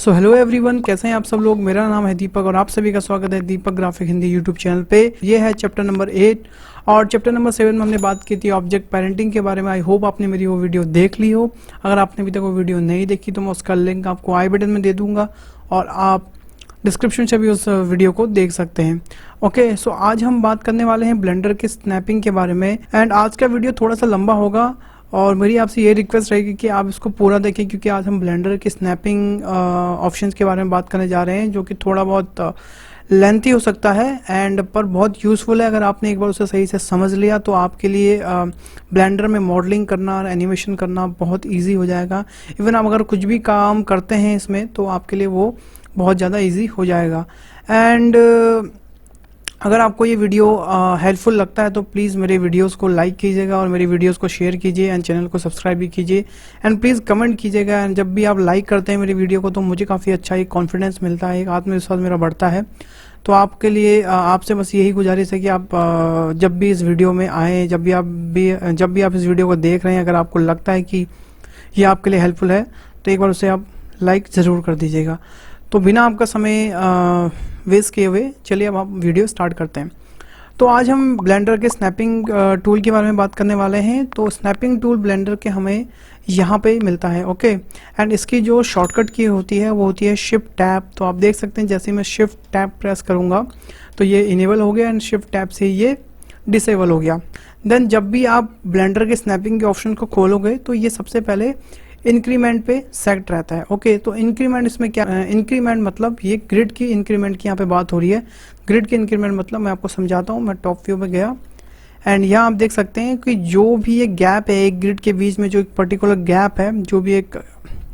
So hello everyone, कैसे हैं आप सब लोग। मेरा नाम है दीपक और आप सभी का स्वागत है दीपक ग्राफिक हिंदी यूट्यूब चैनल पे। ये है चैप्टर नंबर 8 और चैप्टर नंबर 7 में हमने बात की थी ऑब्जेक्ट पेरेंटिंग के बारे में। आई होप आपने मेरी वो वीडियो देख ली हो। अगर आपने अभी तक वो वीडियो नहीं देखी तो मैं उसका लिंक आपको आई बटन में दे दूंगा और आप डिस्क्रिप्शन से भी उस वीडियो को देख सकते हैं। ओके, सो आज हम बात करने वाले हैं ब्लेंडर के स्नैपिंग के बारे में। एंड आज का वीडियो थोड़ा सा लंबा होगा और मेरी आपसे ये रिक्वेस्ट रहेगी कि आप इसको पूरा देखें, क्योंकि आज हम ब्लेंडर के स्नैपिंग ऑप्शंस के बारे में बात करने जा रहे हैं, जो कि थोड़ा बहुत लेंथी हो सकता है एंड पर बहुत यूज़फुल है। अगर आपने एक बार उसे सही से समझ लिया तो आपके लिए ब्लेंडर में मॉडलिंग करना और एनिमेशन करना बहुत ईजी हो जाएगा। इवन आप अगर कुछ भी काम करते हैं इसमें तो आपके लिए वो बहुत ज़्यादा ईजी हो जाएगा। एंड अगर आपको ये वीडियो हेल्पफुल लगता है तो प्लीज़ मेरे वीडियोस को लाइक कीजिएगा और मेरी वीडियोस को शेयर कीजिए एंड चैनल को सब्सक्राइब भी कीजिए एंड प्लीज़ कमेंट कीजिएगा। एंड जब भी आप लाइक करते हैं मेरी वीडियो को तो मुझे काफ़ी अच्छा एक कॉन्फिडेंस मिलता है, एक आत्मविश्वास मेरा बढ़ता है। तो आपके लिए आपसे बस यही गुजारिश है कि आप जब भी इस वीडियो में आएँ, जब भी आप इस वीडियो को देख रहे हैं, अगर आपको लगता है कि ये आपके लिए हेल्पफुल है तो एक बार उसे आप लाइक ज़रूर कर दीजिएगा। तो बिना आपका समय वेस्ट किए हुए चलिए अब हम वीडियो स्टार्ट करते हैं। तो आज हम ब्लेंडर के स्नैपिंग टूल के बारे में बात करने वाले हैं। तो स्नैपिंग टूल ब्लेंडर के हमें यहाँ पे मिलता है। ओके, एंड इसकी जो शॉर्टकट की होती है वो होती है शिफ्ट टैब। तो आप देख सकते हैं जैसे मैं शिफ्ट टैब प्रेस करूँगा तो ये इनेबल हो गया एंड शिफ्ट टैब से ये डिसेबल हो गया। देन जब भी आप ब्लेंडर के स्नैपिंग के ऑप्शन को खोलोगे तो ये सबसे पहले इंक्रीमेंट पे सेट रहता है। ओके, तो इंक्रीमेंट इसमें क्या है? इंक्रीमेंट मतलब ये ग्रिड की इंक्रीमेंट की यहाँ पे बात हो रही है। ग्रिड की इंक्रीमेंट मतलब मैं आपको समझाता हूँ। मैं टॉप व्यू में गया एंड यहाँ आप देख सकते हैं कि जो भी एक गैप है एक ग्रिड के बीच में, जो एक पर्टिकुलर गैप है, जो भी एक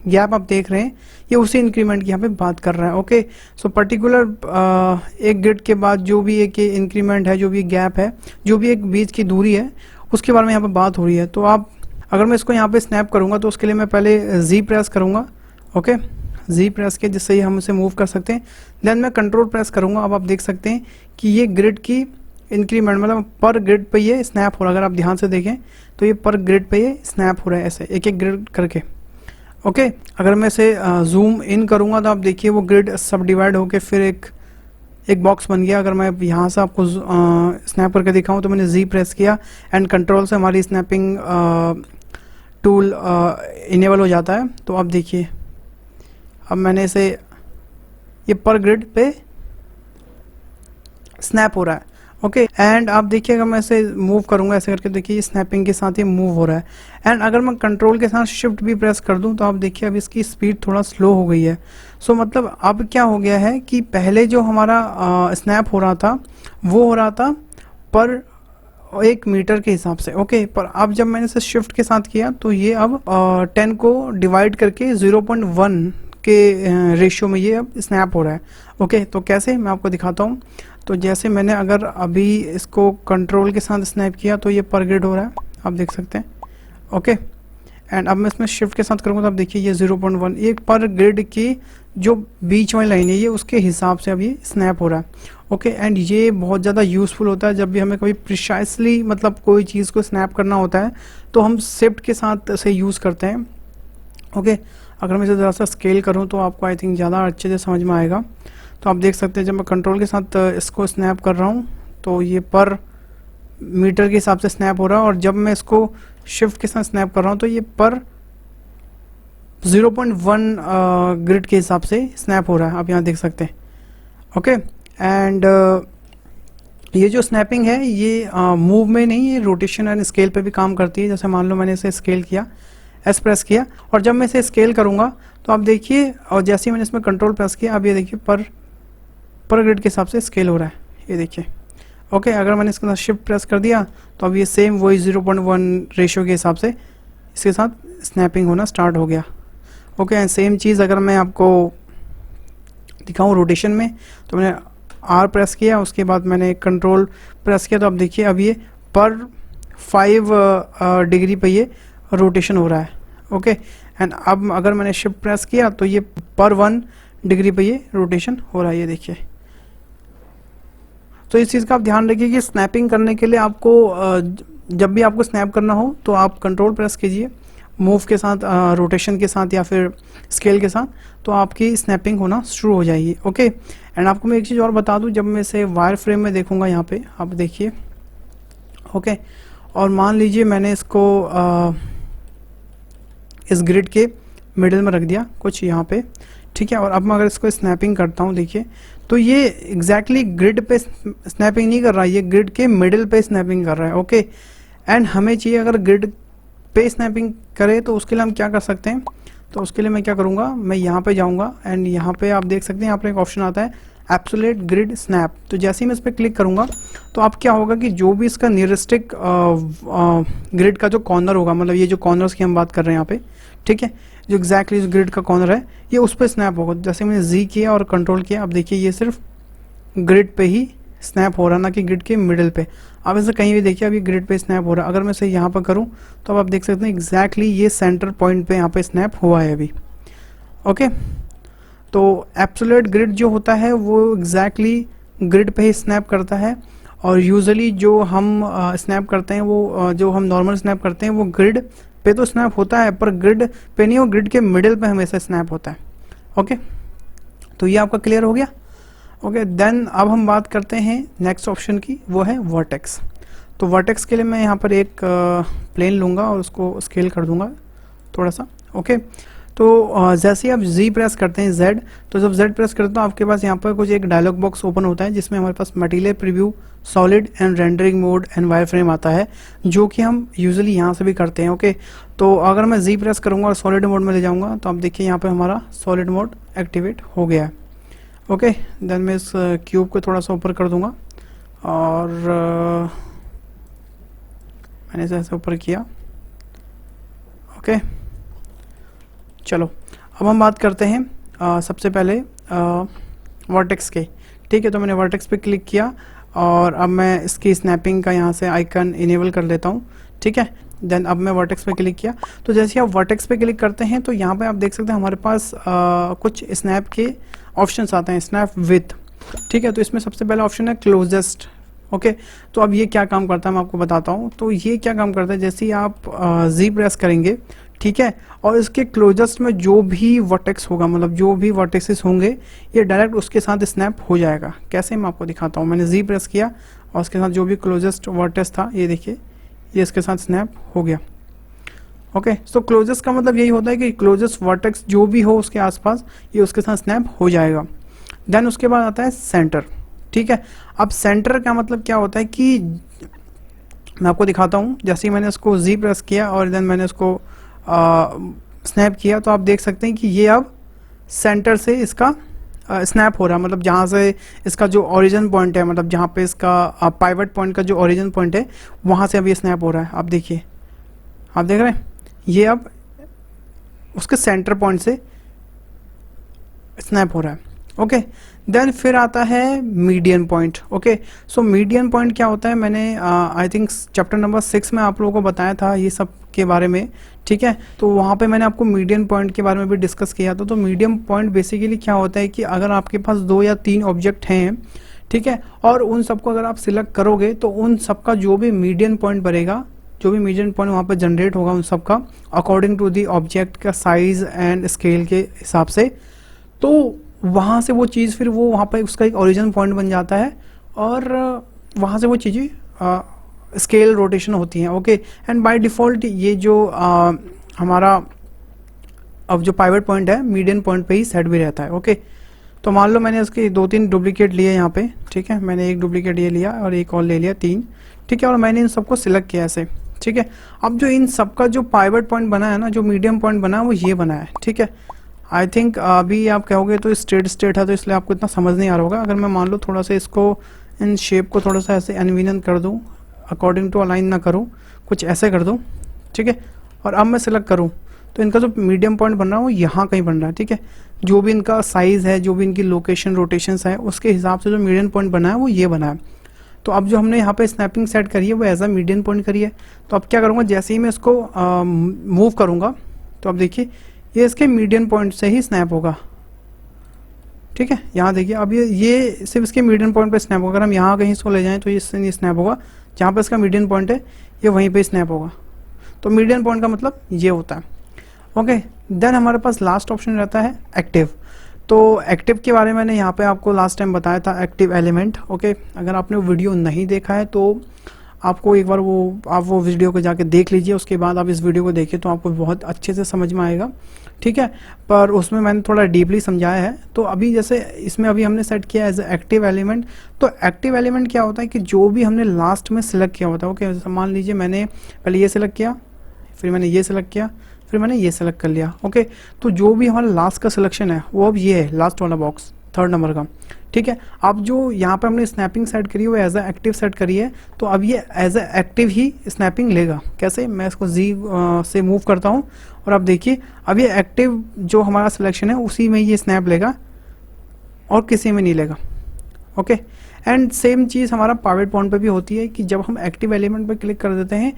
गैप आप देख रहे हैं ये उसी इंक्रीमेंट की यहाँ पे बात कर रहा है। ओके, सो पर्टिकुलर एक ग्रिड के बाद जो भी एक इंक्रीमेंट है, जो भी गैप है, जो भी एक बीच की दूरी है, उसके बारे में यहाँ पे बात हो रही है। तो आप अगर मैं इसको यहाँ पे स्नैप करूँगा तो उसके लिए मैं पहले जी प्रेस करूँगा। ओके, जी प्रेस के जिससे ही हम इसे मूव कर सकते हैं। देन मैं कंट्रोल प्रेस करूँगा। अब आप देख सकते हैं कि ये ग्रिड की इंक्रीमेंट मतलब पर ग्रिड पे ये स्नैप हो रहा है। अगर आप ध्यान से देखें तो ये पर ग्रिड पे ये स्नैप हो रहा है, ऐसे एक एक ग्रिड करके। ओके, अगर मैं इसे जूम इन करूँगा तो आप देखिए वो ग्रिड सब डिवाइड होकर फिर एक बॉक्स बन गया। अगर मैं यहाँ से आपको स्नैप करके दिखाऊँ तो मैंने जी प्रेस किया एंड कंट्रोल से हमारी स्नैपिंग टूल इनेबल हो जाता है। तो अब देखिए अब मैंने इसे ये पर ग्रिड पे स्नैप हो रहा है। ओके, एंड आप देखिए अगर मैं इसे मूव करूंगा ऐसे करके, देखिए स्नैपिंग के साथ ये मूव हो रहा है। एंड अगर मैं कंट्रोल के साथ शिफ्ट भी प्रेस कर दूं तो आप देखिए अब इसकी स्पीड थोड़ा स्लो हो गई है। सो मतलब अब क्या हो गया है कि पहले जो हमारा स्नैप हो रहा था वो हो रहा था पर 1 मीटर के हिसाब से। ओके, पर अब जब मैंने इसे शिफ्ट के साथ किया तो ये अब 10 को डिवाइड करके 0.1 के रेशियो में ये अब स्नैप हो रहा है। ओके, तो कैसे मैं आपको दिखाता हूँ। तो जैसे मैंने अगर अभी इसको कंट्रोल के साथ स्नैप किया तो ये पर ग्रिड हो रहा है, आप देख सकते हैं। ओके, एंड अब मैं इसमें शिफ्ट के साथ करूँगा तो आप देखिए ये 0.1 एक पर ग्रिड की जो बीच वाली लाइन है ये उसके हिसाब से अब ये स्नैप हो रहा है। ओके, एंड ये बहुत ज़्यादा यूज़फुल होता है जब भी हमें कभी प्रिसाइसली मतलब कोई चीज़ को स्नैप करना होता है तो हम शिफ्ट के साथ से यूज़ करते हैं। ओके, अगर मैं इसे ज़रा सा स्केल करूँ तो आपको आई थिंक ज़्यादा अच्छे से समझ में आएगा। तो आप देख सकते हैं जब मैं कंट्रोल के साथ इसको स्नैप कर रहा हूँ तो ये पर मीटर के हिसाब से स्नैप हो रहा है, और जब मैं इसको शिफ्ट के साथ स्नैप कर रहा हूँ तो ये पर 0.1 ग्रिड के हिसाब से स्नैप हो रहा है, आप यहाँ देख सकते हैं। ओके, एंड ये जो स्नैपिंग है ये मूव में नहीं, ये रोटेशन एंड स्केल पे भी काम करती है। जैसे मान लो मैंने इसे स्केल किया, एस प्रेस किया, और जब मैं इसे स्केल करूँगा तो आप देखिए, और जैसे ही मैंने इसमें कंट्रोल प्रेस किया अब ये देखिए पर ग्रिड के हिसाब से स्केल हो रहा है, ये देखिए। ओके, अगर मैंने इसके साथ शिफ्ट प्रेस कर दिया तो अब ये सेम वही 0.1 रेशियो के हिसाब से इसके साथ स्नैपिंग होना स्टार्ट हो गया। ओके, एंड सेम चीज़ अगर मैं आपको दिखाऊं रोटेशन में तो मैंने आर प्रेस किया, उसके बाद मैंने कंट्रोल प्रेस किया तो अब देखिए अब ये पर 5 डिग्री पे ये रोटेशन हो रहा है। ओके, एंड अब अगर मैंने शिफ्ट प्रेस किया तो ये पर 1 डिग्री पे ये रोटेशन हो रहा है, ये देखिए। तो इस चीज़ का आप ध्यान रखिए कि स्नैपिंग करने के लिए आपको जब भी आपको स्नैप करना हो तो आप कंट्रोल प्रेस कीजिए, मूव के साथ, रोटेशन के साथ या फिर स्केल के साथ, तो आपकी स्नैपिंग होना शुरू हो जाएगी। ओके, एंड आपको मैं एक चीज़ और बता दूं, जब मैं इसे वायर फ्रेम में देखूंगा यहाँ पे आप देखिए। ओके, और मान लीजिए मैंने इसको इस ग्रिड के मिडिल में रख दिया कुछ यहाँ पे, ठीक है। और अब मैं अगर इसको स्नैपिंग करता हूँ देखिए, तो ये एग्जैक्टली ग्रिड पे स्नैपिंग नहीं कर रहा है, ये ग्रिड के मिडिल पे स्नैपिंग कर रहा है। ओके, एंड हमें चाहिए अगर ग्रिड पे स्नैपिंग करे तो उसके लिए हम क्या कर सकते हैं, तो उसके लिए मैं क्या करूँगा, मैं यहाँ पे जाऊँगा एंड यहाँ पे आप देख सकते हैं यहाँ पे एक ऑप्शन आता है एब्सोल्यूट ग्रिड स्नैप। तो जैसे ही मैं इस पर क्लिक करूँगा तो अब क्या होगा कि जो भी इसका नियरेस्टिक ग्रिड का जो कॉर्नर होगा, मतलब ये जो कॉर्नर्स की हम बात कर रहे हैं यहाँ पे, ठीक है, जो एग्जैक्टली जो ग्रिड का कॉर्नर है ये उस पर स्नैप होगा। जैसे मैंने जी किया और कंट्रोल किया, अब देखिए ये सिर्फ ग्रिड पे ही स्नैप हो रहा, ना कि ग्रिड के मिडिल पे। अब इसे कहीं भी देखिए अभी ग्रिड पे स्नैप हो रहा है। अगर मैं इसे यहाँ पर करूँ तो अब आप देख सकते हैं एग्जैक्टली ये सेंटर पॉइंट पे यहाँ पे स्नैप हुआ है अभी। ओके, तो एब्सोल्यूट ग्रिड जो होता है वो एग्जैक्टली ग्रिड पे ही स्नैप करता है, और यूजुअली जो हम स्नैप करते हैं वो जो हम नॉर्मल स्नैप करते हैं वो ग्रिड पे तो स्नैप होता है, पर ग्रिड पे नहीं, वो ग्रिड के मिडिल पे हमेशा स्नैप होता है। ओके, तो ये आपका क्लियर हो गया। ओके, देन अब हम बात करते हैं नेक्स्ट ऑप्शन की, वो है वर्टेक्स। तो वर्टेक्स के लिए मैं यहाँ पर एक प्लेन लूँगा और उसको स्केल कर दूँगा थोड़ा सा। ओके, तो जैसे ही आप Z प्रेस करते हैं Z, तो जब Z प्रेस करते हैं तो आपके पास यहाँ पर कुछ एक डायलॉग बॉक्स ओपन होता है जिसमें हमारे पास material preview, solid and rendering mode and wire frame आता है, जो कि हम यूजुअली यहाँ से भी करते हैं। ओके, तो अगर मैं Z प्रेस करूँगा और सॉलिड मोड में ले जाऊँगा तो आप देखिए यहाँ पर हमारा सॉलिड मोड एक्टिवेट हो गया है। ओके, देन मैं इस क्यूब को थोड़ा सा ऊपर कर दूँगा और मैंने इसे ऐसे ऊपर किया। ओके, चलो अब हम बात करते हैं सबसे पहले वर्टेक्स के। ठीक है, तो मैंने वर्टेक्स पे क्लिक किया और अब मैं इसकी स्नैपिंग का यहाँ से आइकन इनेबल कर लेता हूँ। ठीक है, देन अब मैं वर्टेक्स पे क्लिक किया, तो जैसे आप वर्टेक्स पे क्लिक करते हैं तो यहाँ पे आप देख सकते हैं हमारे पास कुछ स्नैप के ऑप्शंस आते हैं, स्नैप विथ। ठीक है, तो इसमें सबसे पहला ऑप्शन है क्लोजेस्ट। ओके, तो अब ये क्या काम करता है मैं आपको बताता हूँ। तो ये क्या काम करता है, जैसे ही आप जी प्रेस करेंगे, ठीक है, और इसके क्लोजेस्ट में जो भी वर्टेक्स होगा, मतलब जो भी वर्टेक्सेस होंगे, ये डायरेक्ट उसके साथ स्नैप हो जाएगा। कैसे मैं आपको दिखाता हूँ। मैंने जी प्रेस किया और उसके साथ जो भी क्लोजेस्ट वर्टेक्स था, ये देखिए ये इसके साथ स्नैप हो गया। ओके, तो क्लोजेस्ट का मतलब यही होता है कि क्लोजेस्ट वर्टेक्स जो भी हो उसके आसपास, ये उसके साथ स्नैप हो जाएगा। देन उसके बाद आता है सेंटर। ठीक है, अब सेंटर का मतलब क्या होता है कि मैं आपको दिखाता हूँ। जैसे ही मैंने इसको जी प्रेस किया और देन मैंने इसको स्नैप किया, तो आप देख सकते हैं कि ये अब सेंटर से इसका स्नैप हो रहा है। मतलब जहाँ से इसका जो ओरिजिन पॉइंट है, मतलब जहाँ पे इसका पाइवट पॉइंट का जो ओरिजिन पॉइंट है, वहाँ से अब ये स्नैप हो रहा है। आप देखिए, आप देख रहे हैं, ये अब उसके सेंटर पॉइंट से स्नैप हो रहा है। ओके, देन फिर आता है median point. Okay, so median point क्या होता है, मैंने आई थिंक चैप्टर नंबर 6 में आप लोगों को बताया था ये सब के बारे में। ठीक है, तो वहाँ पे मैंने आपको मीडियन पॉइंट के बारे में भी डिस्कस किया था। तो मीडियन पॉइंट बेसिकली क्या होता है कि अगर आपके पास 2 या 3 ऑब्जेक्ट हैं, ठीक है, और उन सबको अगर आप सिलेक्ट करोगे तो उन सबका जो भी मीडियन पॉइंट बनेगा, जो भी मीडियन पॉइंट वहाँ पर जनरेट होगा उन सबका अकॉर्डिंग टू दी ऑब्जेक्ट का साइज एंड स्केल के हिसाब से, तो वहाँ से वो चीज़ फिर वो वहाँ पर उसका एक ओरिजिन पॉइंट बन जाता है और वहाँ से वो चीज़ें स्केल रोटेशन होती हैं। ओके, एंड बाय डिफ़ॉल्ट ये जो हमारा अब जो पाइवट पॉइंट है मीडियन पॉइंट पे ही सेट भी रहता है। ओके, तो मान लो मैंने उसके 2-3 डुप्लीकेट लिए यहाँ पे। ठीक है, मैंने एक डुप्लीकेट ये लिया और एक और ले लिया, 3। ठीक है, और मैंने इन सबको सिलेक्ट किया ऐसे। ठीक है, अब जो इन सबका जो पाइवट पॉइंट बना है ना, जो मीडियम पॉइंट बना है, वो ये बना है। ठीक है, आई थिंक अभी आप कहोगे तो स्ट्रेट है, तो इसलिए आपको इतना समझ नहीं आ रहा होगा। अगर मैं मान लो थोड़ा सा इसको इन शेप को थोड़ा सा ऐसे अनविनन कर दूं, अकॉर्डिंग टू अलाइन ना करूं, कुछ ऐसे कर दूं। ठीक है, और अब मैं सिलेक्ट करूं तो इनका जो मीडियम पॉइंट बन रहा है वो यहाँ कहीं बन रहा है। ठीक है, जो भी इनका साइज़ है, जो भी इनकी लोकेशन रोटेशंस है, उसके हिसाब से जो मीडियम पॉइंट बना है वो ये बना है। तो अब जो हमने यहाँ पे स्नैपिंग सेट करी है वो एज अ मीडियम पॉइंट करी है। तो अब क्या करूँगा, जैसे ही मैं इसको मूव करूँगा तो अब देखिए ये इसके मीडियन पॉइंट से ही स्नैप होगा। ठीक है, यहाँ देखिए अब ये सिर्फ इसके मीडियन पॉइंट पे स्नैप होगा। अगर हम यहाँ कहीं इसको ले जाएं तो इससे नहीं स्नैप होगा, जहाँ पर इसका मीडियन पॉइंट है ये वहीं पे स्नैप होगा। तो मीडियन पॉइंट का मतलब ये होता है। ओके, देन हमारे पास लास्ट ऑप्शन रहता है एक्टिव। तो एक्टिव के बारे में मैंने यहाँ पे आपको लास्ट टाइम बताया था, एक्टिव एलिमेंट। ओके, अगर आपने वीडियो नहीं देखा है तो आपको एक बार आप वो वीडियो को जाके देख लीजिए, उसके बाद आप इस वीडियो को देखिए तो आपको बहुत अच्छे से समझ में आएगा, ठीक है। पर उसमें मैंने थोड़ा डीपली समझाया है। तो अभी जैसे इसमें अभी हमने सेट किया एज एक्टिव एलिमेंट। तो एक्टिव एलिमेंट क्या होता है कि जो भी हमने लास्ट में सिलेक्ट किया होता है, ओके, मान लीजिए मैंने पहले ये सिलेक्ट किया, फिर मैंने ये सिलेक्ट किया, फिर मैंने ये सिलेक्ट कर लिया। ओके, तो जो भी हमारा लास्ट का सिलेक्शन है वो अब ये है, लास्ट वाला बॉक्स 3rd नंबर का, ठीक है। अब जो यहाँ पे हमने स्नैपिंग सेट करी है वो एज ए एक्टिव सेट करी है, तो अब ये एज ए एक्टिव ही स्नैपिंग लेगा। कैसे, मैं इसको जी से मूव करता हूँ और अब देखिए अब ये एक्टिव जो हमारा सिलेक्शन है उसी में ये स्नैप लेगा और किसी में नहीं लेगा। ओके, एंड सेम चीज़ हमारा पाइवट बॉन्ड पे भी होती है कि जब हम एक्टिव एलिमेंट पर क्लिक कर देते हैं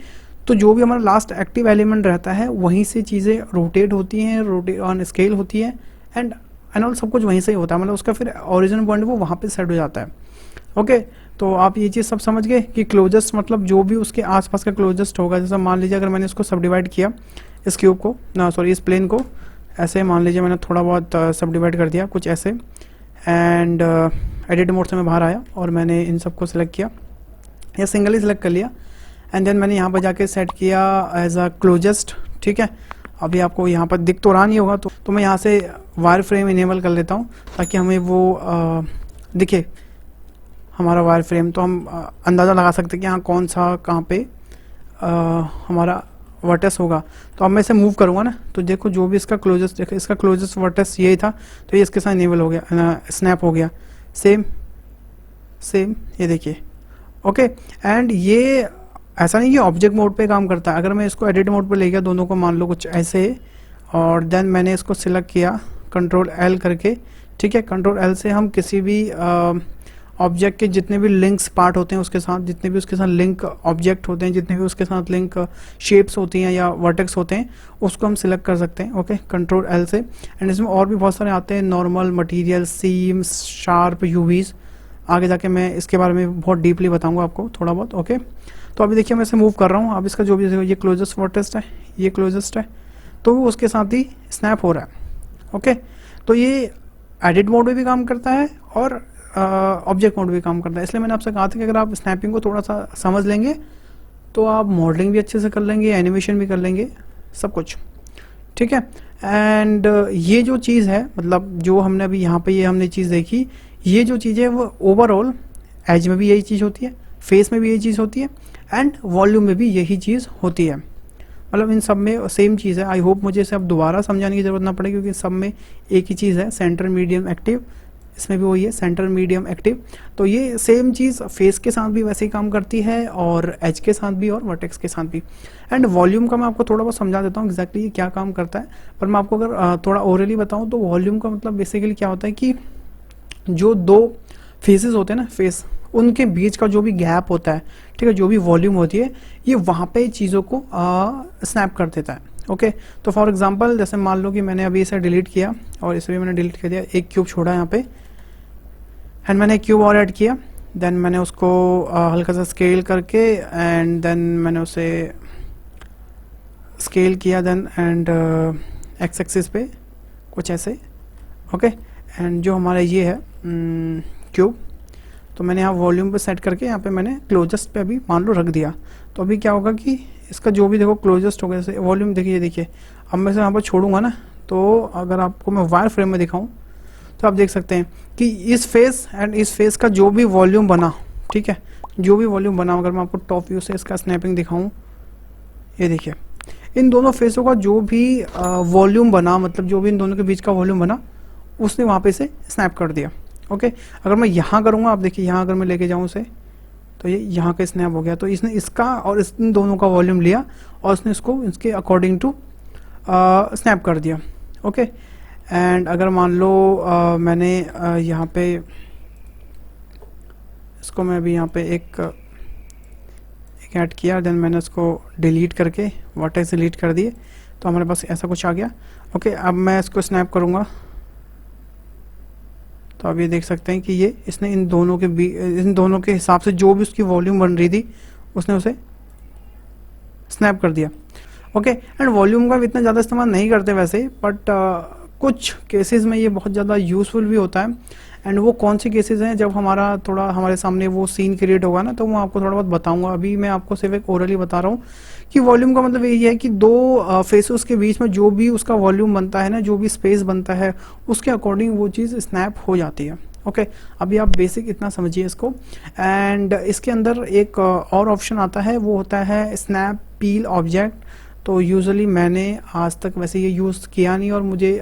तो जो भी हमारा लास्ट एक्टिव एलिमेंट रहता है वहीं से चीज़ें रोटेट होती हैं, रोटेट ऑन स्केल होती है, एंड ऑल सब कुछ वहीं से ही होता है, मतलब उसका फिर ओरिजिनल पॉइंट वो वहाँ पे सेट हो जाता है। ओके, तो आप ये चीज़ सब समझ गए कि क्लोजेस्ट मतलब जो भी उसके आसपास का क्लोजेस्ट होगा। जैसे मान लीजिए अगर मैंने इसको सब डिवाइड किया, इस क्यूब को ना, सॉरी, इस प्लेन को ऐसे मान लीजिए मैंने थोड़ा बहुत सब डिवाइड कर दिया कुछ ऐसे, एंड एडिट मोड से मैं बाहर आया और मैंने इन सबको सिलेक्ट किया या सिंगल ही सिलेक्ट कर लिया, एंड देन मैंने यहाँ पर जाके सेट किया एज अ क्लोजेस्ट, ठीक है। अभी आपको यहाँ पर दिख तो रहा नहीं होगा, तो मैं यहाँ से वायर फ्रेम इनेबल कर लेता हूँ ताकि हमें वो दिखे हमारा वायर फ्रेम, तो हम अंदाज़ा लगा सकते हैं कि यहाँ कौन सा कहाँ पे हमारा वर्टेक्स होगा। तो अब मैं इसे मूव करूँगा ना, तो देखो जो भी इसका क्लोजेस्ट, देखो इसका क्लोजेस्ट वर्टेक्स यही था, तो ये इसके साथ इनेबल हो गया, स्नैप हो गया। सेम ये देखिए। ओके, एंड ये ऐसा नहीं कि ऑब्जेक्ट मोड पे काम करता है। अगर मैं इसको एडिट मोड पे ले गया दोनों को, मान लो कुछ ऐसे, और देन मैंने इसको सिलेक्ट किया कंट्रोल एल करके, ठीक है। कंट्रोल एल से हम किसी भी ऑब्जेक्ट के जितने भी लिंक्स पार्ट होते हैं उसके साथ, जितने भी उसके साथ लिंक ऑब्जेक्ट होते हैं, जितने भी उसके साथ लिंक शेप्स होती हैं या वर्टेक्स होते हैं, उसको हम सिलेक्ट कर सकते हैं। ओके, कंट्रोल एल से। एंड इसमें और भी बहुत सारे आते हैं, नॉर्मल, मटीरियल, सीम्स, शार्प, यूवीज। आगे जाके मैं इसके बारे में बहुत डीपली बताऊंगा आपको थोड़ा बहुत। ओके, तो अभी देखिए मैं इसे मूव कर रहा हूँ। अब इसका जो भी ये क्लोजेस्ट वर्टेक्स है, ये क्लोजेस्ट है, तो वो उसके साथ ही स्नैप हो रहा है। ओके, तो ये एडिट मोड में भी काम करता है और ऑब्जेक्ट मोड भी काम करता है। इसलिए मैंने आपसे कहा था कि अगर आप स्नैपिंग को थोड़ा सा समझ लेंगे तो आप मॉडलिंग भी अच्छे से कर लेंगे, एनिमेशन भी कर लेंगे, सब कुछ, ठीक है। एंड ये जो चीज़ है, मतलब जो हमने अभी यहाँ पे ये हमने चीज़ देखी, ये जो चीज़ है वो ओवरऑल एज में भी यही चीज़ होती है, फेस में भी यही चीज़ होती है, एंड वॉल्यूम में भी यही चीज़ होती है। मतलब इन सब में सेम चीज़ है। आई होप मुझे इसे अब दोबारा समझाने की ज़रूरत ना पड़े, क्योंकि सब में एक ही चीज़ है, सेंटर, मीडियम, एक्टिव। इसमें भी वही है, सेंटर, मीडियम, एक्टिव। तो ये सेम चीज़ फेस के साथ भी वैसे ही काम करती है और एज के साथ भी और वर्टेक्स के साथ भी। एंड वॉल्यूम का मैं आपको थोड़ा बहुत समझा देता हूँ एग्जैक्टली ये क्या काम करता है। पर मैं आपको अगर थोड़ा ओरली बताऊँ तो वॉल्यूम का मतलब बेसिकली क्या होता है कि जो दो फेसेस होते हैं ना, फेस, उनके बीच का जो भी गैप होता है, ठीक है, जो भी वॉल्यूम होती है, ये वहाँ पे चीज़ों को स्नैप कर देता है। ओके, तो फॉर एग्जांपल जैसे मान लो कि मैंने अभी इसे डिलीट किया और इसे भी मैंने डिलीट कर दिया, एक क्यूब छोड़ा यहाँ पे, एंड मैंने एक क्यूब और ऐड किया, देन मैंने उसको हल्का सा स्केल करके, एंड देन मैंने उसे स्केल किया, देन एंड एक्स एक्सिस पे कुछ ऐसे। ओके, एंड जो हमारा ये है क्यूब, तो मैंने यहाँ वॉल्यूम पे सेट करके यहाँ पे मैंने क्लोजेस्ट पे अभी मान लो रख दिया। तो अभी क्या होगा कि इसका जो भी देखो क्लोजेस्ट होगा, जैसे वॉल्यूम देखिए, अब मैं इसे यहाँ पर छोड़ूंगा ना, तो अगर आपको मैं वायर फ्रेम में दिखाऊं तो आप देख सकते हैं कि इस फेस एंड इस फेस का जो भी वॉल्यूम बना, ठीक है, जो भी वॉल्यूम बना, अगर मैं आपको टॉप व्यू से इसका स्नैपिंग दिखाऊं, ये देखिए इन दोनों फेसों का जो भी वॉल्यूम बना, मतलब जो भी इन दोनों के बीच का वॉल्यूम बना, उसने वहाँ पे से स्नैप कर दिया। ओके, अगर मैं यहाँ करूँगा, आप देखिए यहाँ अगर मैं लेके जाऊँ उसे, तो ये यहाँ का स्नैप हो गया। तो इसने इसका और इन दोनों का वॉल्यूम लिया और इसने इसको इसके अकॉर्डिंग टू स्नैप कर दिया। ओके, एंड अगर मान लो मैंने यहाँ पे इसको मैं अभी यहाँ पे एक ऐड किया, देन मैंने इसको डिलीट करके वर्टेक्स डिलीट कर दिए, तो हमारे पास ऐसा कुछ आ गया। ओके, अब मैं इसको स्नैप करूँगा तो अब ये देख सकते हैं कि ये इसने इन दोनों के हिसाब से जो भी उसकी वॉल्यूम बन रही थी उसने उसे स्नैप कर दिया। ओके। एंड वॉल्यूम का भी इतना ज़्यादा इस्तेमाल नहीं करते वैसे, बट कुछ केसेस में ये बहुत ज़्यादा यूज़फुल भी होता है। एंड वो कौन से केसेस हैं, जब हमारा थोड़ा हमारे सामने वो सीन क्रिएट होगा ना, तो मैं आपको थोड़ा बहुत बताऊंगा। अभी मैं आपको सिर्फ एक ओरली बता रहा हूँ कि वॉल्यूम का मतलब यही है कि दो फेसेस के बीच में जो भी उसका वॉल्यूम बनता है ना, जो भी स्पेस बनता है, उसके अकॉर्डिंग वो चीज़ स्नैप हो जाती है। ओके अभी आप बेसिक इतना समझिए इसको। एंड इसके अंदर एक और ऑप्शन आता है, वो होता है स्नैप पील ऑब्जेक्ट। तो यूजुअली मैंने आज तक वैसे ये यूज़ किया नहीं, और मुझे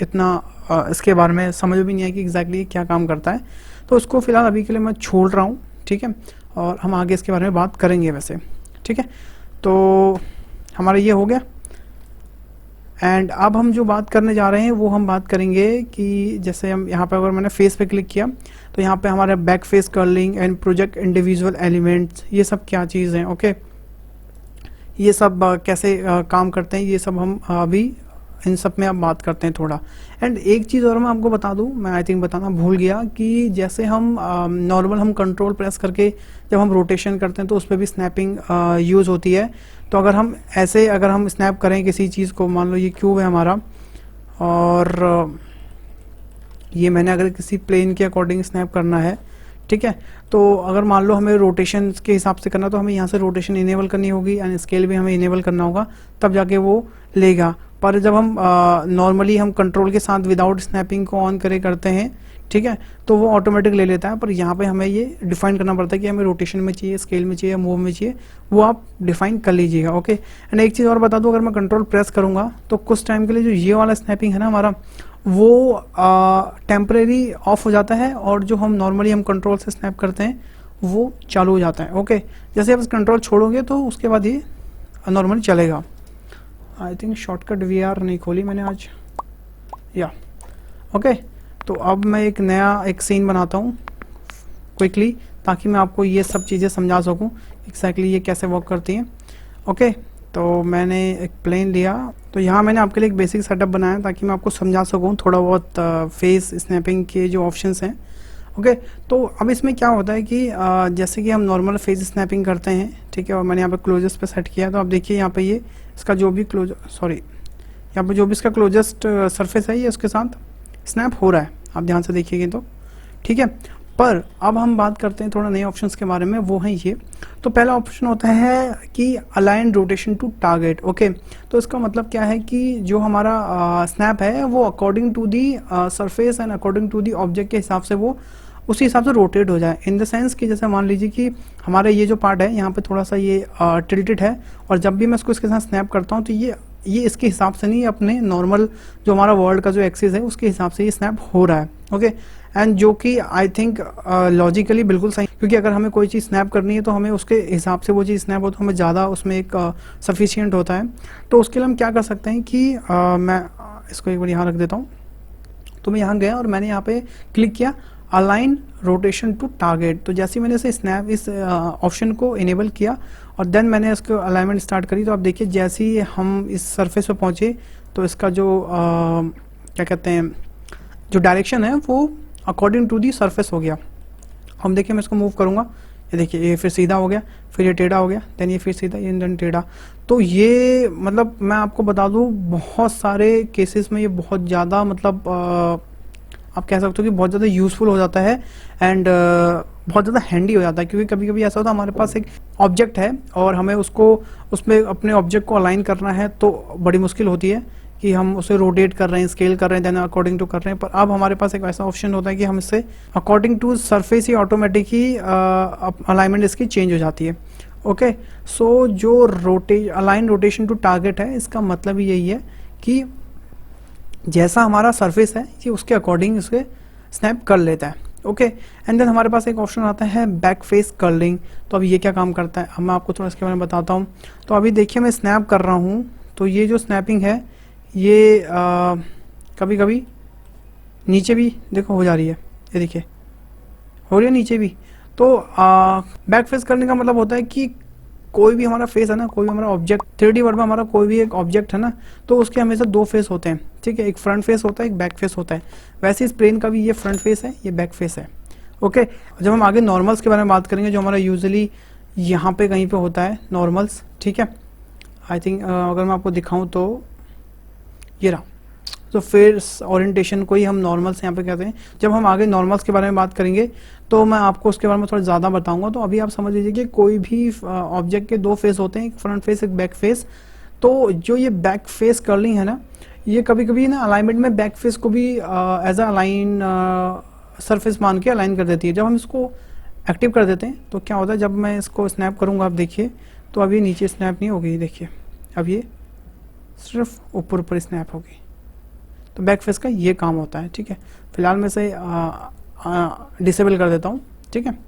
इतना इसके बारे में समझ भी नहीं है कि एग्जैक्टली क्या काम करता है। तो उसको फिलहाल अभी के लिए मैं छोड़ रहा हूँ, ठीक है, और हम आगे इसके बारे में बात करेंगे वैसे, ठीक है। तो हमारा ये हो गया। एंड अब हम जो बात करने जा रहे हैं वो हम बात करेंगे कि जैसे हम यहाँ पे, अगर मैंने फेस पे क्लिक किया तो यहाँ पे हमारा back face curling and project individual elements, ये सब क्या चीज़ हैं। ओके ये सब कैसे काम करते हैं, ये सब हम अभी इन सब में अब बात करते हैं थोड़ा। एंड एक चीज़ और मैं आपको बता दूं, मैं आई थिंक बताना भूल गया, कि जैसे हम नॉर्मल हम कंट्रोल प्रेस करके जब हम रोटेशन करते हैं तो उस पर भी स्नैपिंग यूज़ होती है। तो अगर हम ऐसे अगर हम स्नैप करें किसी चीज़ को, मान लो ये क्यूब है हमारा, और ये मैंने अगर किसी प्लेन के अकॉर्डिंग स्नैप करना है, ठीक है, तो अगर मान लो हमें रोटेशन के हिसाब से करना, तो हमें यहाँ से रोटेशन इनेबल करनी होगी एंड स्केल भी हमें इनेबल करना होगा, तब जाके वो लेगा। पर जब हम नॉर्मली हम कंट्रोल के साथ विदाउट स्नैपिंग को ऑन करते हैं, ठीक है, तो वो ऑटोमेटिक ले लेता है। पर यहाँ पे हमें ये डिफाइन करना पड़ता है कि हमें रोटेशन में चाहिए, स्केल में चाहिए, मूव में चाहिए, वो आप डिफाइन कर लीजिएगा। ओके एंड एक चीज़ और बता दूँ, अगर मैं कंट्रोल प्रेस करूँगा तो कुछ टाइम के लिए जो ये वाला स्नैपिंग है ना हमारा, वो टेम्परेरी ऑफ हो जाता है, और जो हम नॉर्मली हम कंट्रोल से स्नैप करते हैं वो चालू हो जाता है। ओके जैसे आप कंट्रोल छोड़ोगे तो उसके बाद ये नॉर्मली चलेगा। आई थिंक शॉर्टकट VR नहीं खोली मैंने आज, या ओके। तो अब मैं एक नया एक सीन बनाता हूँ क्विकली, ताकि मैं आपको ये सब चीज़ें समझा सकूँ एक्जैक्टली ये कैसे वर्क करती हैं। ओके तो मैंने एक प्लेन लिया, तो यहाँ मैंने आपके लिए एक बेसिक सेटअप बनाया ताकि मैं आपको समझा सकूँ थोड़ा बहुत फेस स्नैपिंग के जो ऑप्शंस हैं। ओके तो अब इसमें क्या होता है कि जैसे कि हम नॉर्मल फेस स्नैपिंग करते हैं, ठीक है, और मैंने यहाँ पे क्लोजेस्ट पे सेट किया, तो आप देखिए यहाँ पे ये इसका जो भी यहाँ पे जो भी इसका क्लोजेस्ट सरफेस है, ये उसके साथ स्नैप हो रहा है, आप ध्यान से देखिएगा तो, ठीक है। पर अब हम बात करते हैं थोड़ा नए ऑप्शंस के बारे में, वो है ये। तो पहला ऑप्शन होता है कि align rotation to target. Okay तो इसका मतलब क्या है कि जो हमारा स्नैप है वो according to the surface and according to the object के हिसाब से वो उसी हिसाब से रोटेट हो जाए। इन द सेंस कि जैसे मान लीजिए कि हमारा ये जो पार्ट है यहाँ पे थोड़ा सा ये टिल्टेड है, और जब भी मैं इसको इसके साथ स्नैप करता हूँ तो ये इसके हिसाब से नहीं, अपने नॉर्मल जो हमारा वर्ल्ड का जो एक्सिस है उसके हिसाब से ये स्नैप हो रहा है। ओके एंड जो कि आई थिंक लॉजिकली बिल्कुल सही, क्योंकि अगर हमें कोई चीज़ स्नैप करनी है तो हमें उसके हिसाब से वो चीज़ स्नैप हो, तो हमें ज़्यादा उसमें एक सफिशियंट होता है। तो उसके लिए हम क्या कर सकते हैं कि मैं इसको एक बार यहाँ रख देता हूँ। तो मैं यहाँ गया और मैंने यहाँ पे क्लिक किया अलाइन रोटेशन टू टारगेट। तो जैसे मैंने इसे स्नैप इस ऑप्शन को इनेबल किया और देन मैंने इसको अलाइनमेंट स्टार्ट करी, तो आप देखिए जैसे ही हम इस सरफेस पे पहुँचे तो इसका जो क्या कहते हैं जो डायरेक्शन है वो अकॉर्डिंग टू दी सरफेस हो गया। हम देखिए मैं इसको मूव करूँगा, ये देखिए ये फिर सीधा हो गया, फिर ये टेढ़ा हो गया, देन ये फिर सीधा, ये देन टेढ़ा। तो ये मतलब मैं आपको बता दूँ बहुत सारे केसेस में ये बहुत ज़्यादा मतलब आप कह सकते हो कि बहुत ज़्यादा यूज़फुल हो जाता है एंड बहुत ज़्यादा हैंडी हो जाता है। क्योंकि कभी कभी ऐसा होता है हमारे पास एक ऑब्जेक्ट है और हमें उसको उसमें अपने ऑब्जेक्ट को अलाइन करना है, तो बड़ी मुश्किल होती है कि हम उसे रोटेट कर रहे हैं, स्केल कर रहे हैं, देन अकॉर्डिंग टू कर रहे हैं। पर अब हमारे पास एक ऐसा ऑप्शन होता है कि हम इससे अकॉर्डिंग टू सरफेस ही ऑटोमेटिक ही अलाइनमेंट इसकी चेंज हो जाती है। ओके सो जो अलाइन रोटेशन टू टारगेट है, इसका मतलब ही यही है कि जैसा हमारा सरफेस है ये उसके अकॉर्डिंग उसके स्नैप कर लेता है। ओके एंड देन हमारे पास एक ऑप्शन आता है बैक फेस कर्लिंग। तो अभी ये क्या काम करता है, अब मैं आपको थोड़ा इसके बारे में बताता हूँ। तो अभी देखिए मैं स्नैप कर रहा हूँ, तो ये जो स्नैपिंग है ये कभी कभी नीचे भी देखो हो जा रही है, ये देखिए हो रही है नीचे भी। तो बैक फेस करने का मतलब होता है कि कोई भी हमारा फेस है ना, कोई भी हमारा ऑब्जेक्ट 3D वर्ल्ड में हमारा कोई भी एक ऑब्जेक्ट है ना, तो उसके हमेशा दो फेस होते हैं, ठीक है, एक फ्रंट फेस होता है, एक बैक फेस होता है। वैसे इस प्लेन का भी ये फ्रंट फेस है, ये बैक फेस है। ओके जब हम आगे नॉर्मल्स के बारे में बात करेंगे, जो हमारा यूजुअली यहाँ पे कहीं पे होता है नॉर्मल्स, ठीक है, आई थिंक अगर मैं आपको दिखाऊं तो ये रहा। तो फेस ओरिएंटेशन को ही हम नॉर्मल्स यहाँ पे कहते हैं। जब हम आगे नॉर्मल्स के बारे में बात करेंगे तो मैं आपको उसके बारे में थोड़ा ज़्यादा बताऊंगा। तो अभी आप समझ लीजिए कि कोई भी ऑब्जेक्ट के दो फेस होते हैं, एक फ्रंट फेस एक बैक फेस। तो जो ये बैक फेस कर्लिंग है ना, ये कभी कभी ना अलाइनमेंट में बैक फेस को भी एज अ अलाइन सरफेस मान के अलाइन कर देती है। जब हम इसको एक्टिव कर देते हैं तो क्या होता है, जब मैं इसको स्नैप करूँगा आप देखिए तो अब ये नीचे स्नैप नहीं होगी, देखिए अब ये सिर्फ ऊपर ऊपर स्नैप होगी। तो बैक फेस का ये काम होता है, ठीक है। फिलहाल मैं इसे डिसेबल कर देता हूँ, ठीक है।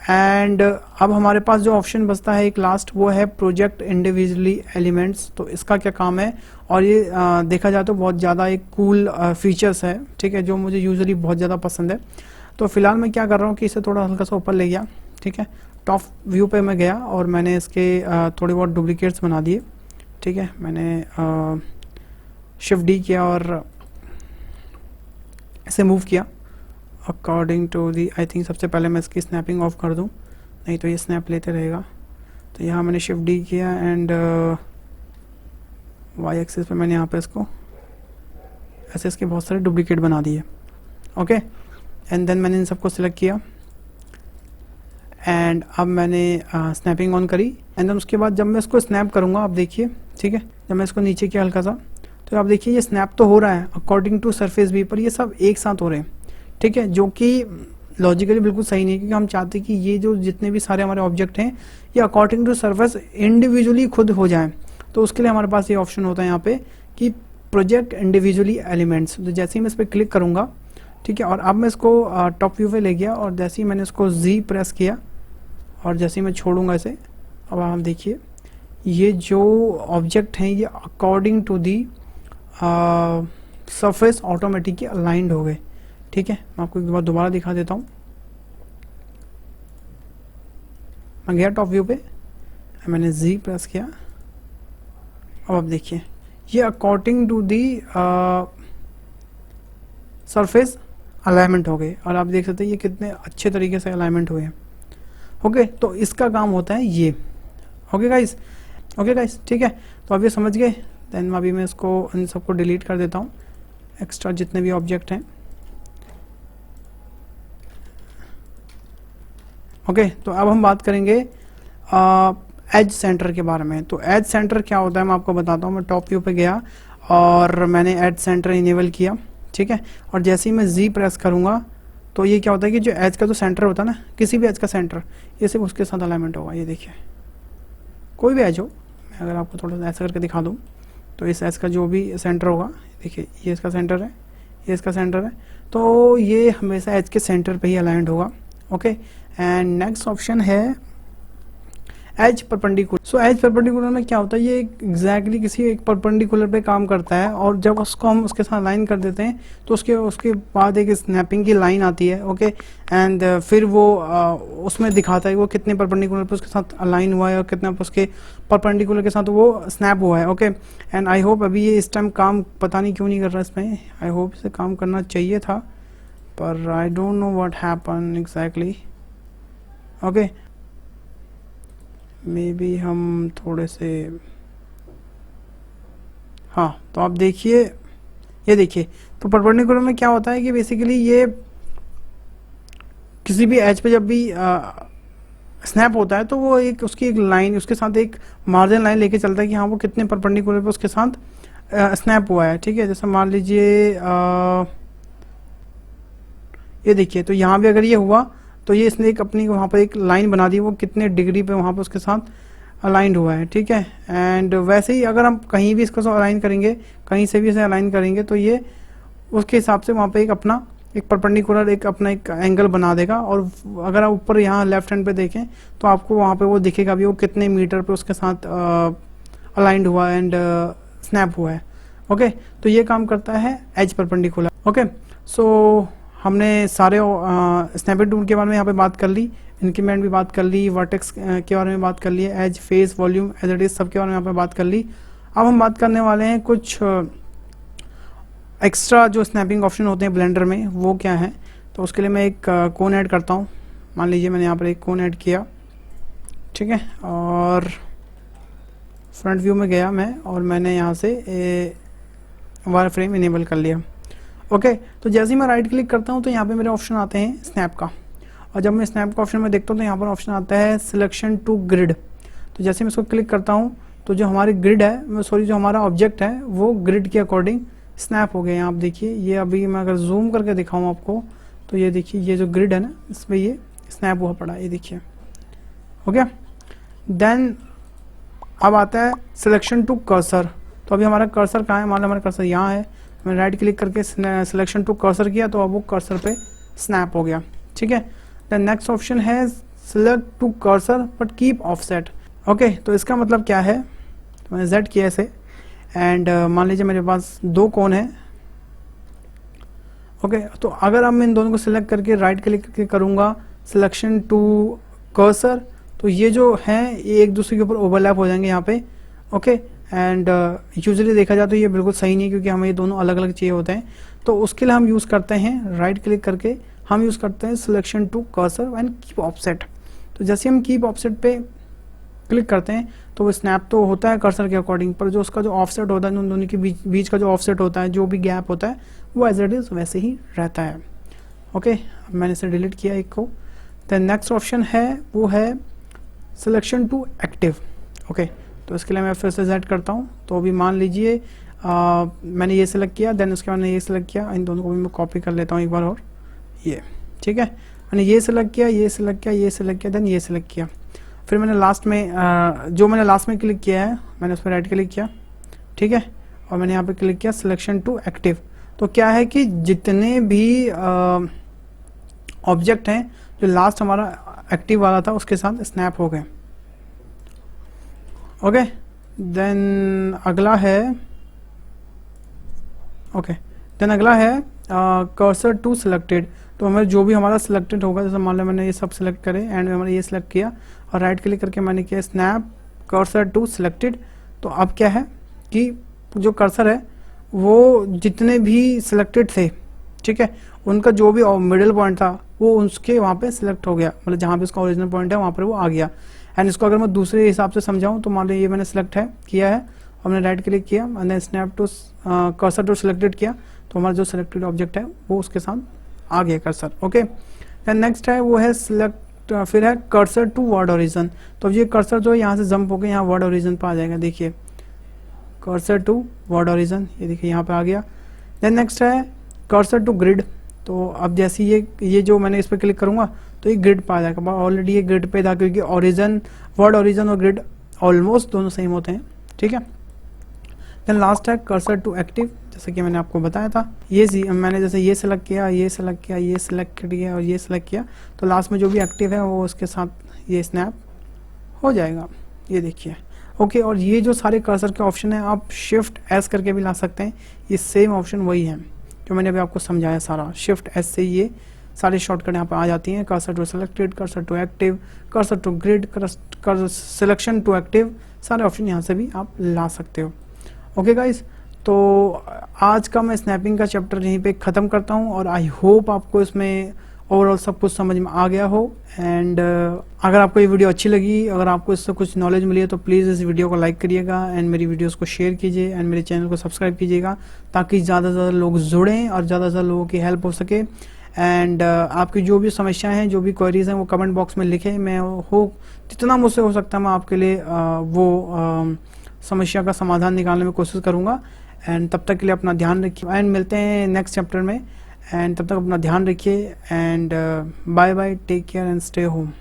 एंड अब हमारे पास जो ऑप्शन बचता है एक लास्ट, वो है प्रोजेक्ट इंडिविजुअली एलिमेंट्स। तो इसका क्या काम है, और ये देखा जाए तो बहुत ज़्यादा एक कूल फीचर्स है, ठीक है, जो मुझे यूजुअली बहुत ज़्यादा पसंद है। तो फिलहाल मैं क्या कर रहा हूँ कि इसे थोड़ा हल्का सा ऊपर ले गया, ठीक है। टॉप व्यू पे मैं गया और मैंने इसके थोड़े बहुत डुप्लीकेट्स बना दिए, ठीक है। मैंने शिफ्ट डी किया और इसे मूव किया according to the, I think सबसे पहले मैं इसकी स्नैपिंग ऑफ कर दूं, नहीं तो ये स्नैप लेते रहेगा। तो यहाँ मैंने शिफ्ट डी किया एंड वाई एक्सिस पे मैंने यहाँ पे इसको ऐसे इसके बहुत सारे डुप्लीकेट बना दिए, ओके। एंड देन मैंने इन सबको सिलेक्ट किया एंड अब मैंने स्नैपिंग ऑन करी। एंड देन उसके बाद जब मैं इसको स्नैप करूँगा आप देखिए, ठीक है, जब मैं इसको नीचे किया हल्का सा तो आप देखिए ये स्नैप तो हो रहा है अकॉर्डिंग टू सरफेस भी, पर ये सब एक साथ हो रहे हैं, ठीक है, जो कि लॉजिकली बिल्कुल सही नहीं है। क्योंकि हम चाहते हैं कि ये जो जितने भी सारे हमारे ऑब्जेक्ट हैं ये अकॉर्डिंग टू सरफेस इंडिविजुअली खुद हो जाएं। तो उसके लिए हमारे पास ये ऑप्शन होता है यहाँ पे कि प्रोजेक्ट इंडिविजुअली एलिमेंट्स। तो जैसे ही मैं इस पर क्लिक करूँगा, ठीक है, और अब मैं इसको टॉप व्यू पे ले गया और जैसे ही मैंने इसको जी प्रेस किया और जैसे ही मैं छोड़ूंगा इसे, अब आप देखिए ये जो ऑब्जेक्ट हैं ये according to the surface automatically aligned हो गए, ठीक है। मैं आपको एक बार दोबारा दिखा देता हूँ। मैं गया टॉप व्यू पे, मैंने जी प्रेस किया, अब आप देखिए ये according to the surface alignment हो गए और आप देख सकते हैं ये कितने अच्छे तरीके से अलाइनमेंट हुए हैं, ओके। तो इसका काम होता है ये, ओके गाइस, ओके गाइस, ठीक है। तो अब ये समझ गए। देन अभी मैं इसको इन सबको डिलीट कर देता हूँ, एक्स्ट्रा जितने भी ऑब्जेक्ट हैं, ओके। तो अब हम बात करेंगे एज सेंटर के बारे में। तो एज सेंटर क्या होता है मैं आपको बताता हूँ। मैं टॉप व्यू पे गया और मैंने एज सेंटर इनेबल किया, ठीक है। और जैसे ही मैं जी प्रेस करूँगा तो ये क्या होता है कि जो एज का जो सेंटर होता है ना, किसी भी एज का सेंटर, ये सिर्फ उसके साथ अलाइनमेंट होगा। ये देखिए कोई भी एज हो, मैं अगर आपको थोड़ा सा ऐसा करके दिखा दूँ तो इस एज का जो भी सेंटर होगा, देखिए ये इसका सेंटर है, ये इसका सेंटर है, तो ये हमेशा एज के सेंटर पे ही अलाइंड होगा, ओके। एंड नेक्स्ट ऑप्शन है edge perpendicular. So edge perpendicular में क्या होता है, ये एग्जैक्टली किसी एक परपेंडिकुलर पे काम करता है और जब उसको हम उसके साथ लाइन कर देते हैं तो उसके बाद एक स्नैपिंग की लाइन आती है, ओके। एंड फिर वो उसमें दिखाता है वो कितने परपेंडिकुलर पे उसके साथ अलाइन हुआ है और कितना उसके परपेंडिकुलर के साथ वो स्नैप हुआ है, ओके। एंड आई होप अभी ये इस टाइम काम पता नहीं क्यों नहीं कर रहा इसमें, आई होप इसे काम करना चाहिए था पर I don't know what happen exactly, okay. May be हम थोड़े से, हाँ, तो आप देखिए, ये देखिए तो परपेंडिकुलर में क्या होता है कि बेसिकली ये किसी भी एज पे जब भी स्नैप होता है तो वो एक उसकी एक लाइन, उसके साथ एक मार्जिन लाइन लेके चलता है कि हाँ वो कितने परपेंडिकुलर पे उसके साथ स्नैप हुआ है, ठीक है। जैसे मान लीजिए ये देखिए, तो यहाँ भी अगर ये हुआ तो ये इसने एक अपनी वहाँ पर एक लाइन बना दी, वो कितने डिग्री पे वहाँ पर उसके साथ अलाइंड हुआ है, ठीक है। एंड वैसे ही अगर हम कहीं भी इसको अलाइन करेंगे, कहीं से भी इसे अलाइन करेंगे तो ये उसके हिसाब से वहाँ पे एक अपना एक परपेंडिकुलर एक अपना एक एंगल बना देगा। और अगर आप ऊपर यहाँ लेफ्ट हैंड पे देखें तो आपको वहाँ पे वो दिखेगा भी वो कितने मीटर पे उसके साथ अलाइंड हुआ एंड स्नैप हुआ है, ओके। तो ये काम करता है एज परपेंडिकुलर, ओके। सो हमने सारे स्नैपिंग टूल के बारे में यहाँ पे बात कर ली, इंक्रीमेंट भी बात कर ली, वर्टेक्स के बारे में बात कर ली, edge, face, volume, as it is सब के बारे में यहाँ पे बात कर ली। अब हम बात करने वाले हैं कुछ एक्स्ट्रा जो स्नैपिंग ऑप्शन होते हैं ब्लेंडर में, वो क्या है। तो उसके लिए मैं एक कोन ऐड करता हूँ। मान लीजिए मैंने यहाँ पर एक कोन ऐड किया, ठीक है, और फ्रंट व्यू में गया मैं और मैंने यहाँ से वायर फ्रेम इनेबल कर लिया। ओके, तो जैसे ही मैं राइट क्लिक करता हूँ तो यहाँ पे मेरे ऑप्शन आते हैं स्नैप का, और जब मैं स्नैप का ऑप्शन में देखता हूँ तो यहाँ पर ऑप्शन आता है सिलेक्शन टू ग्रिड। तो जैसे मैं इसको क्लिक करता हूँ तो जो हमारी ग्रिड है, सॉरी जो हमारा ऑब्जेक्ट है वो ग्रिड के अकॉर्डिंग स्नैप हो गया। यहाँ आप देखिए, ये अभी मैं अगर जूम करके दिखाऊँ आपको तो ये देखिए, ये जो ग्रिड है ना इसमें ये स्नैप हुआ पड़ा है, ये देखिए। ओके, देन अब आता है सिलेक्शन टू कर्सर। तो अभी हमारा कर्सर कहाँ है, मान लो हमारा कर्सर यहाँ है, मैं राइट क्लिक करके सिलेक्शन टू कर्सर किया तो अब वो कर्सर पे स्नैप हो गया। ठीक है, देन नेक्स्ट ऑप्शन है select to cursor but keep offset. Okay, तो इसका मतलब क्या है, तो मैंने जेड किया ऐसे एंड मान लीजिए मेरे पास 2 कोण है। ओके, तो अगर अब मैं इन दोनों को सिलेक्ट करके राइट क्लिक करके करूँगा सिलेक्शन टू कर्सर तो ये जो हैं ये एक दूसरे के ऊपर ओवरलैप हो जाएंगे यहाँ पे। ओके, एंड यूजुअली देखा जाए तो ये बिल्कुल सही नहीं है क्योंकि हमें ये दोनों अलग अलग चाहिए होते हैं। तो उसके लिए हम यूज़ करते हैं राइट क्लिक करके, हम यूज़ करते हैं selection to cursor and keep offset. तो जैसे हम कीप ऑफसेट पे क्लिक करते हैं तो वो स्नैप तो होता है कर्सर के अकॉर्डिंग, पर जो उसका जो ऑफसेट होता है उन दोनों के बीच का जो ऑफसेट होता है, जो भी गैप होता है वो एज इट इज़ वैसे ही रहता है। ओके, अब मैंने इसे डिलीट किया एक को। देन नेक्स्ट ऑप्शन है वो है सिलेक्शन टू एक्टिव। ओके, तो इसके लिए मैं फिर से सेट करता हूँ। तो अभी मान लीजिए मैंने ये सिलेक्ट किया, देन उसके बाद मैंने ये सिलेक्ट किया, इन दोनों को भी मैं कॉपी कर लेता हूँ एक बार और, ये ठीक है। मैंने ये सिलेक्ट किया, ये सिलेक्ट किया, ये सिलेक्ट किया, देन ये सिलेक्ट किया। फिर मैंने लास्ट में जो मैंने लास्ट में क्लिक किया है मैंने उस पर राइट क्लिक किया, ठीक है, और मैंने यहाँ पे क्लिक किया सिलेक्शन टू एक्टिव। तो क्या है कि जितने भी ऑब्जेक्ट हैं जो लास्ट हमारा एक्टिव वाला था उसके साथ स्नैप हो गए। ओके, देन अगला है कर्सर टू सिलेक्टेड। तो हमें जो भी हमारा सिलेक्टेड होगा, जैसे मान लो मैंने ये सब सिलेक्ट करे एंड मैंने ये सिलेक्ट किया और राइट क्लिक करके मैंने किया स्नैप कर्सर टू सिलेक्टेड। तो अब क्या है कि जो कर्सर है वो जितने भी सिलेक्टेड थे, ठीक है, उनका जो भी मिडिल पॉइंट था वो उसके वहाँ पे सिलेक्ट हो गया, मतलब जहाँ पे उसका ओरिजिनल पॉइंट है वहाँ पर वो आ गया। एंड इसको अगर मैं दूसरे हिसाब से समझाऊँ तो मान लो ये मैंने सिलेक्ट किया है और मैंने राइट क्लिक किया, मैंने snap to cursor to selected किया तो हमारा जो सिलेक्टेड ऑब्जेक्ट है वो उसके साथ आ गया कर्सर। ओके, देन नेक्स्ट है वो है सिलेक्ट, फिर है कर्सर टू वर्ड ओरिजिन। तो ये कर्सर जो है यहाँ से जंप होकर यहाँ वर्ड ओरिजिन पर आ जाएगा, देखिए कर्सर टू वर्ड ओरिजिन, ये देखिए यहाँ पे आ गया। देन नेक्स्ट है कर्सर टू ग्रिड। तो अब जैसे ये जो मैंने इस पर क्लिक करूँगा तो ये ग्रिड पे आ जाएगा, ऑलरेडी ये ग्रिड पे था क्योंकि ओरिजिन, वर्ड ओरिजिन और ग्रिड ऑलमोस्ट दोनों सेम होते हैं, ठीक है। देन लास्ट है कर्सर टू एक्टिव, जैसे कि मैंने आपको बताया था, ये मैंने जैसे ये सिलेक्ट किया, ये सिलेक्ट किया, ये सिलेक्ट किया और ये सिलेक्ट किया तो लास्ट में जो भी एक्टिव है वो उसके साथ ये स्नैप हो जाएगा, ये देखिए। ओके, और ये जो सारे कर्सर के ऑप्शन है आप शिफ्ट एस करके भी ला सकते हैं, ये सेम ऑप्शन वही है जो मैंने अभी आपको समझाया सारा। शिफ्ट एस से ये सारे शॉर्टकट यहाँ पर आ जाती हैं, cursor to selected, cursor to active, cursor to grid, selection to active, सारे ऑप्शन यहाँ से भी आप ला सकते हो। ओके गाइस, तो आज का मैं स्नैपिंग का चैप्टर यहीं पे ख़त्म करता हूँ और आई होप आपको इसमें ओवरऑल सब कुछ समझ में आ गया हो। एंड अगर आपको ये वीडियो अच्छी लगी, अगर आपको इससे कुछ नॉलेज मिली है तो प्लीज़ इस वीडियो को लाइक करिएगा एंड मेरी वीडियोस को शेयर कीजिए एंड मेरे चैनल को सब्सक्राइब कीजिएगा ताकि ज़्यादा से ज़्यादा लोग जुड़ें और ज़्यादा से ज़्यादा लोगों की हेल्प हो सके। एंड आपकी जो भी समस्याएं हैं, जो भी क्वेरीज हैं वो कमेंट बॉक्स में लिखें, मैं जितना मुझसे हो सकता है मैं आपके लिए समस्या का समाधान निकालने में कोशिश करूँगा। एंड तब तक के लिए अपना ध्यान रखिए एंड मिलते हैं नेक्स्ट चैप्टर में। एंड तब तक अपना ध्यान रखिए and bye bye, take care and stay home.